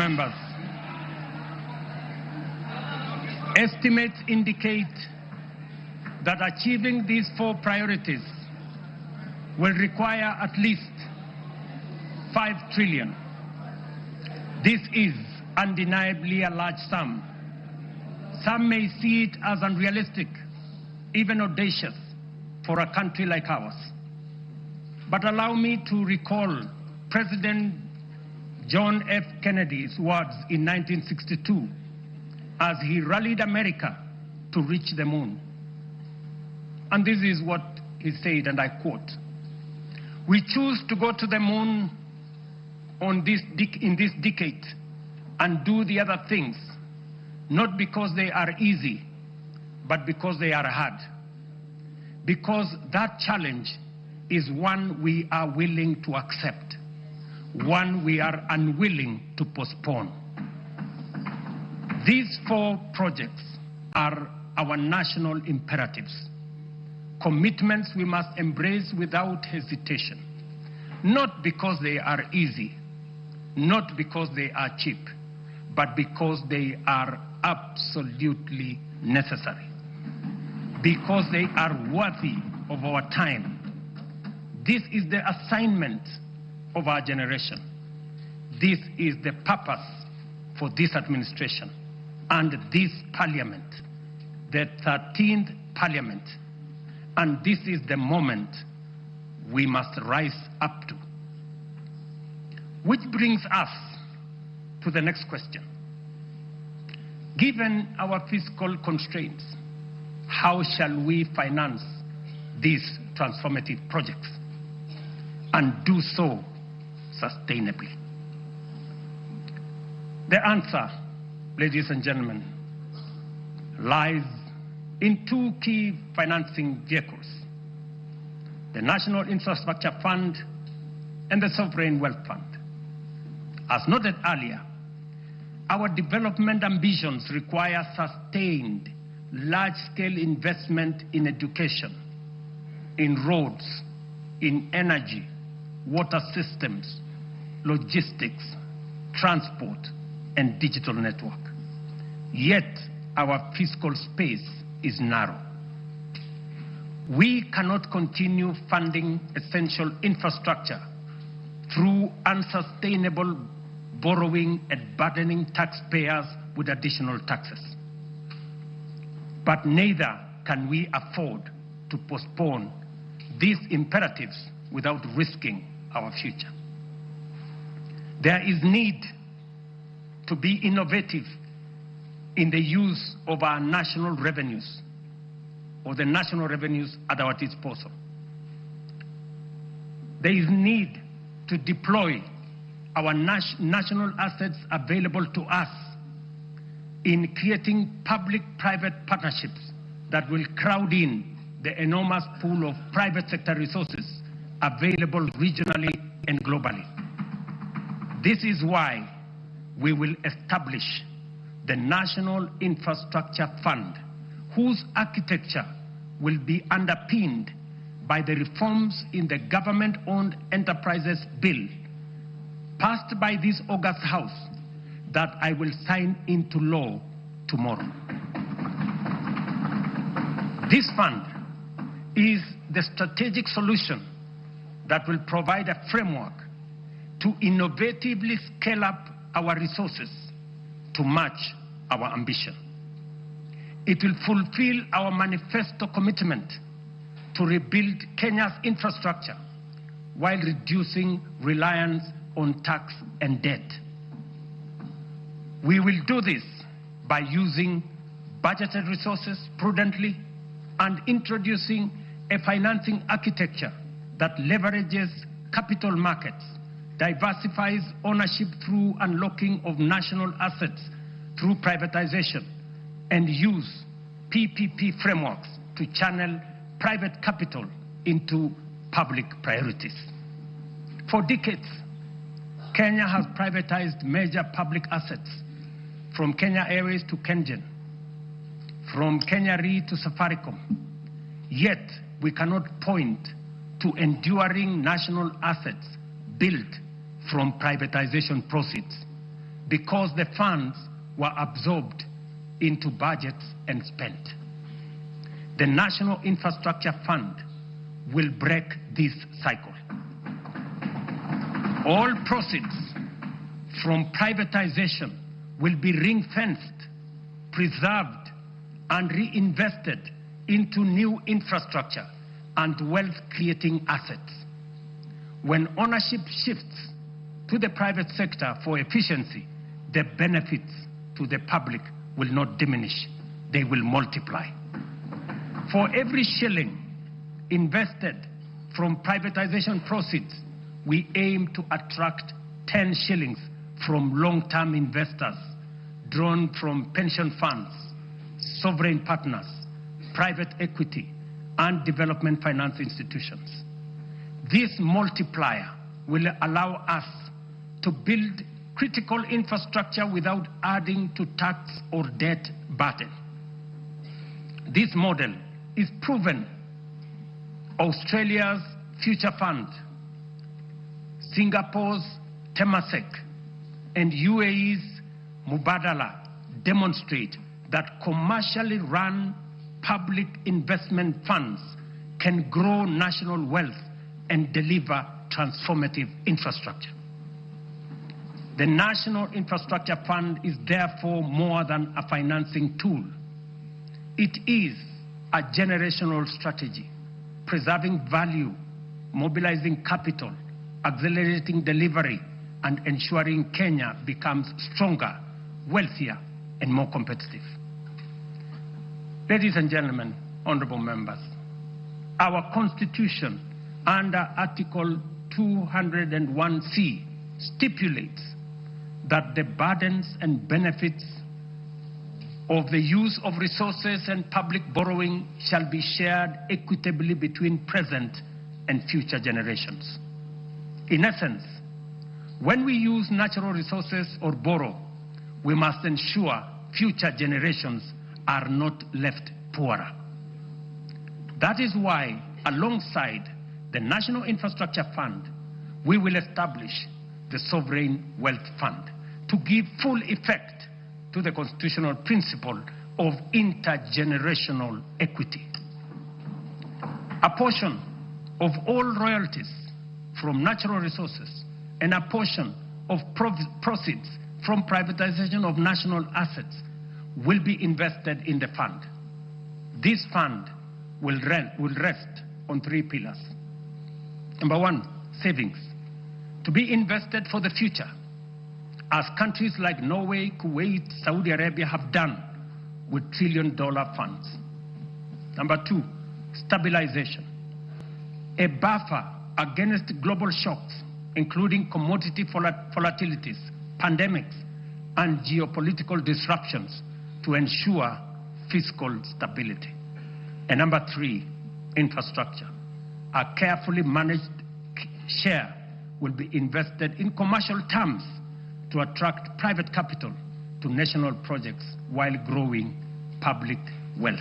members, estimates indicate that achieving these 4 priorities will require at least 5 trillion. This is undeniably a large sum. Some may see it as unrealistic, even audacious, for a country like ours. But allow me to recall President John F. Kennedy's words in 1962 as he rallied America to reach the moon. And this is what he said, and I quote, "We choose to go to the moon in this decade and do the other things, not because they are easy, but because they are hard. Because that challenge is one we are willing to accept, one we are unwilling to postpone." These 4 projects are our national imperatives, commitments we must embrace without hesitation, not because they are easy, not because they are cheap, but because they are absolutely necessary, because they are worthy of our time. This is the assignment of our generation. This is the purpose for this administration and this parliament, the 13th parliament. And this is the moment we must rise up to. Which brings us to the next question. Given our fiscal constraints, how shall we finance these transformative projects and do so sustainably? The answer, ladies and gentlemen, lies in 2 key financing vehicles: the National Infrastructure Fund and the Sovereign Wealth Fund. As noted earlier, our development ambitions require sustained, large-scale investment in education, in roads, in energy, water systems, logistics, transport, and digital network. Yet, our fiscal space is narrow. We cannot continue funding essential infrastructure through unsustainable borrowing and burdening taxpayers with additional taxes. But neither can we afford to postpone these imperatives without risking our future. There is need to be innovative in the use of our national revenues, or the national revenues at our disposal. There is need to deploy our national assets available to us in creating public-private partnerships that will crowd in the enormous pool of private sector resources available regionally and globally. This is why we will establish the National Infrastructure Fund, whose architecture will be underpinned by the reforms in the Government-Owned Enterprises Bill, passed by this august House, that I will sign into law tomorrow. This fund is the strategic solution that will provide a framework to innovatively scale up our resources to match our ambition. It will fulfill our manifesto commitment to rebuild Kenya's infrastructure while reducing reliance on tax and debt. We will do this by using budgeted resources prudently and introducing a financing architecture that leverages capital markets, diversifies ownership through unlocking of national assets through privatization, and use PPP frameworks to channel private capital into public priorities. For decades, Kenya has privatized major public assets, from Kenya Airways to KenGen, from Kenya Re to Safaricom. Yet, we cannot point to enduring national assets built from privatization proceeds. because the funds were absorbed into budgets and spent. The National Infrastructure Fund will break this cycle. All proceeds from privatization will be ring-fenced, preserved, and reinvested into new infrastructure and wealth-creating assets. When ownership shifts to the private sector for efficiency, the benefits to the public will not diminish, they will multiply. For every shilling invested from privatization proceeds, we aim to attract 10 shillings from long-term investors drawn from pension funds, sovereign partners, private equity, and development finance institutions. This multiplier will allow us to build critical infrastructure without adding to tax or debt burden. This model is proven. Australia's Future Fund, Singapore's Temasek, and UAE's Mubadala demonstrate that commercially run public investment funds can grow national wealth and deliver transformative infrastructure. The National Infrastructure Fund is therefore more than a financing tool. It is a generational strategy, preserving value, mobilizing capital, accelerating delivery, and ensuring Kenya becomes stronger, wealthier, and more competitive. Ladies and gentlemen, honorable members, our Constitution under Article 201C stipulates that the burdens and benefits of the use of resources and public borrowing shall be shared equitably between present and future generations. In essence, when we use natural resources or borrow, we must ensure future generations are not left poorer. That is why, alongside the National Infrastructure Fund, we will establish the Sovereign Wealth Fund to give full effect to the constitutional principle of intergenerational equity. A portion of all royalties from natural resources and a portion of proceeds from privatization of national assets will be invested in the fund. This fund will rest on 3 pillars. Number 1, savings, to be invested for the future, as countries like Norway, Kuwait, Saudi Arabia have done with trillion-dollar funds. Number 2, stabilization, a buffer against global shocks, including commodity volatilities, pandemics, and geopolitical disruptions to ensure fiscal stability. And number 3, infrastructure. A carefully managed share will be invested in commercial terms to attract private capital to national projects while growing public wealth.